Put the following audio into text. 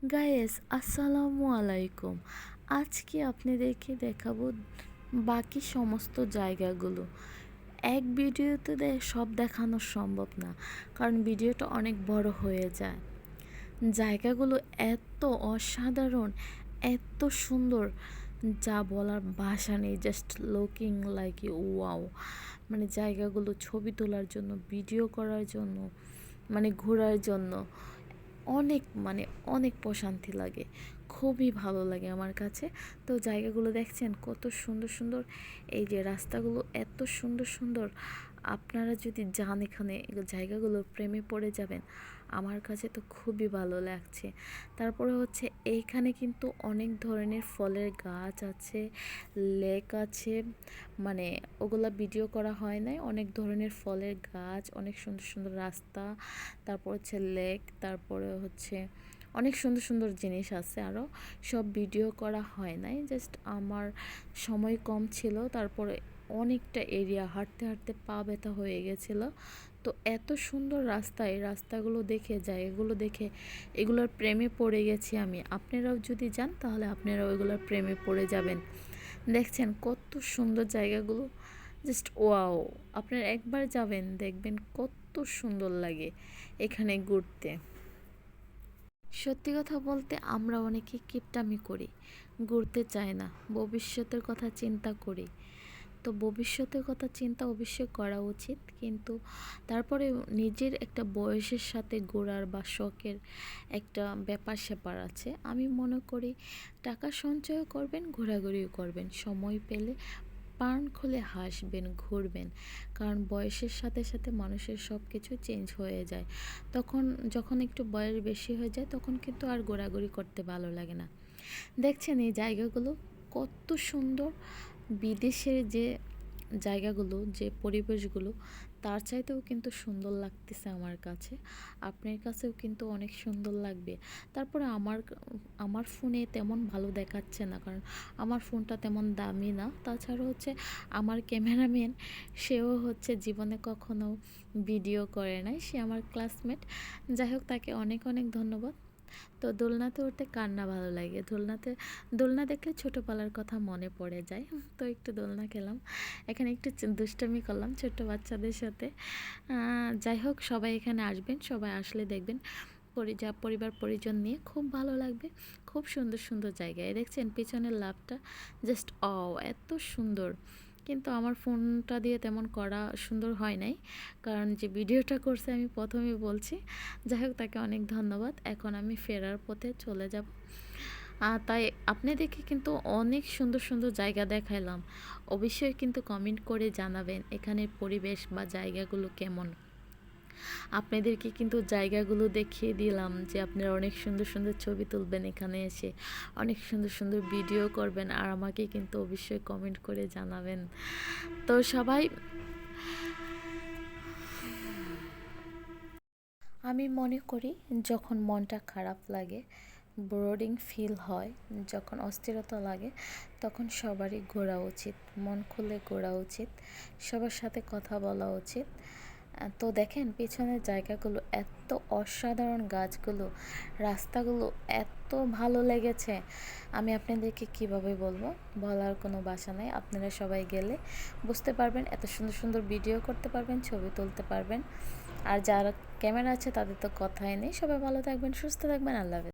Guys আসসালামু আলাইকুম। আজকে আপনাদেরকে দেখাবো বাকি সমস্ত জায়গাগুলো। এক ভিডিওতে সব দেখানো সম্ভব না, কারণ ভিডিওটা অনেক বড় হয়ে যায়। জায়গাগুলো এত অসাধারণ, এত সুন্দর, যা বলার ভাষা নেই। Just looking like wow. মানে জায়গাগুলো ছবি তোলার জন্য, ভিডিও করার জন্য, মানে ঘোরার জন্য অনেক প্রশান্তি লাগে, খুবই ভালো লাগে আমার কাছে। তো জায়গাগুলো দেখছেন কত সুন্দর সুন্দর, এই যে রাস্তাগুলো এত সুন্দর সুন্দর। আপনারা যদি যান এখানে জায়গাগুলোর প্রেমে পড়ে যাবেন। আমার কাছে তো খুবই ভালো লাগছে। তারপরে হচ্ছে এইখানে কিন্তু অনেক ধরনের ফলের গাছ আছে, লেক আছে, মানে ওগুলা ভিডিও করা হয় নাই। অনেক ধরনের ফলের গাছ, অনেক সুন্দর সুন্দর রাস্তা, তারপর হচ্ছে লেক, তারপরে হচ্ছে অনেক সুন্দর সুন্দর জিনিস আছে আরও। সব ভিডিও করা হয় নাই, জাস্ট আমার সময় কম ছিল। তারপরে অনেকটা এরিয়া হাঁটতে হাঁটতে পা ব্যথা হয়ে গেছিলো। তো এত সুন্দর রাস্তা, এই রাস্তাগুলো দেখে, জায়গাগুলো দেখে এগুলোর প্রেমে পড়ে গেছি আমি। আপনারাও যদি যান তাহলে আপনারাও এগুলোর প্রেমে পড়ে যাবেন। দেখছেন কত সুন্দর জায়গাগুলো, জাস্ট ওয়াও। আপনারা একবার যাবেন, দেখবেন কত সুন্দর লাগে এখানে ঘুরতে। সত্যি কথা বলতে আমরা অনেকে কিপটামি করি, ঘুরতে চাই না, ভবিষ্যতের কথা চিন্তা করি। তো ভবিষ্যতের কথা চিন্তা অবশ্যই করা উচিত, কিন্তু তারপরে নিজের একটা বয়সের সাথে ঘোরার বা শখের একটা ব্যাপার স্যাপার আছে। আমি মনে করি টাকা সঞ্চয় করবেন, ঘোরাঘুরিও করবেন, সময় পেলে প্রাণ খুলে হাসবেন, ঘুরবেন। কারণ বয়সের সাথে সাথে মানুষের সব কিছু চেঞ্জ হয়ে যায়। যখন একটু বয়স বেশি হয়ে যায় তখন কিন্তু আর ঘোরাঘুরি করতে ভালো লাগে না। দেখছেন এই জায়গাগুলো কত সুন্দর। বিদেশের যে জায়গাগুলো, যে পরিবেশগুলো, তার চাইতেও কিন্তু সুন্দর লাগতেছে আমার কাছে। আপনার কাছেও কিন্তু অনেক সুন্দর লাগবে। তারপরে আমার ফোনে তেমন ভালো দেখাচ্ছে না, কারণ আমার ফোনটা তেমন দামি না। তাছাড়া হচ্ছে আমার ক্যামেরাম্যান, সেও হচ্ছে জীবনে কখনো ভিডিও করে নাই, সে আমার ক্লাসমেট। যাই হোক, তাকে অনেক অনেক ধন্যবাদ। তো দোলনাতে উঠতে কার না ভালো লাগে? দোলনা দেখলে ছোটোবেলার কথা মনে পড়ে যায়। তো একটু দোলনা খেলাম, এখানে একটু দুষ্টামি করলাম ছোট্ট বাচ্চাদের সাথে। যাই হোক, সবাই এখানে আসবেন, সবাই আসলে দেখবেন পরিবার পরিজন নিয়ে খুব ভালো লাগবে। খুব সুন্দর সুন্দর জায়গায় দেখছেন পিছনের লাভটা, জাস্ট এত সুন্দর। কিন্তু আমার ফোনটা দিয়ে তেমন করা সুন্দর হয় নাই, কারণ যে ভিডিওটা করছে আমি প্রথমেই বলছি। যাই হোক, তাকে অনেক ধন্যবাদ। এখন আমি ফেরার পথে চলে যাব। তাই আপনাদেরকে কিন্তু অনেক সুন্দর সুন্দর জায়গা দেখাইলাম। অবশ্যই কিন্তু কমেন্ট করে জানাবেন এখানের পরিবেশ বা জায়গাগুলো কেমন। আপনাদেরকে কিন্তু জায়গাগুলো দেখিয়ে দিলাম যে আপনারা অনেক সুন্দর সুন্দর ছবি তুলবেন, এখানে এসে অনেক সুন্দর সুন্দর ভিডিও করবেন, আর আমাকে কিন্তু অবশ্যই কমেন্ট করে জানাবেন। তো সবাই, আমি মনে করি যখন মনটা খারাপ লাগে, বোরিং ফিল হয়, যখন অস্থিরতা লাগে, তখন সবারই ঘোরা উচিত, মন খুলে ঘোরা উচিত, সবার সাথে কথা বলা উচিত। তো দেখেন পেছনের জায়গাগুলো এত অসাধারণ, গাছগুলো, রাস্তাগুলো এত ভালো লেগেছে। আমি আপনাদেরকে কিভাবে বলবো, বলার কোনো ভাষা নেই। আপনারা সবাই গেলে বুঝতে পারবেন, এত সুন্দর সুন্দর ভিডিও করতে পারবেন, ছবি তুলতে পারবেন। আর যারা ক্যামেরা আছে তাদের তো কথাই নেই। সবাই ভালো থাকবেন, সুস্থ থাকবেন, আল্লাহ হাফেজ।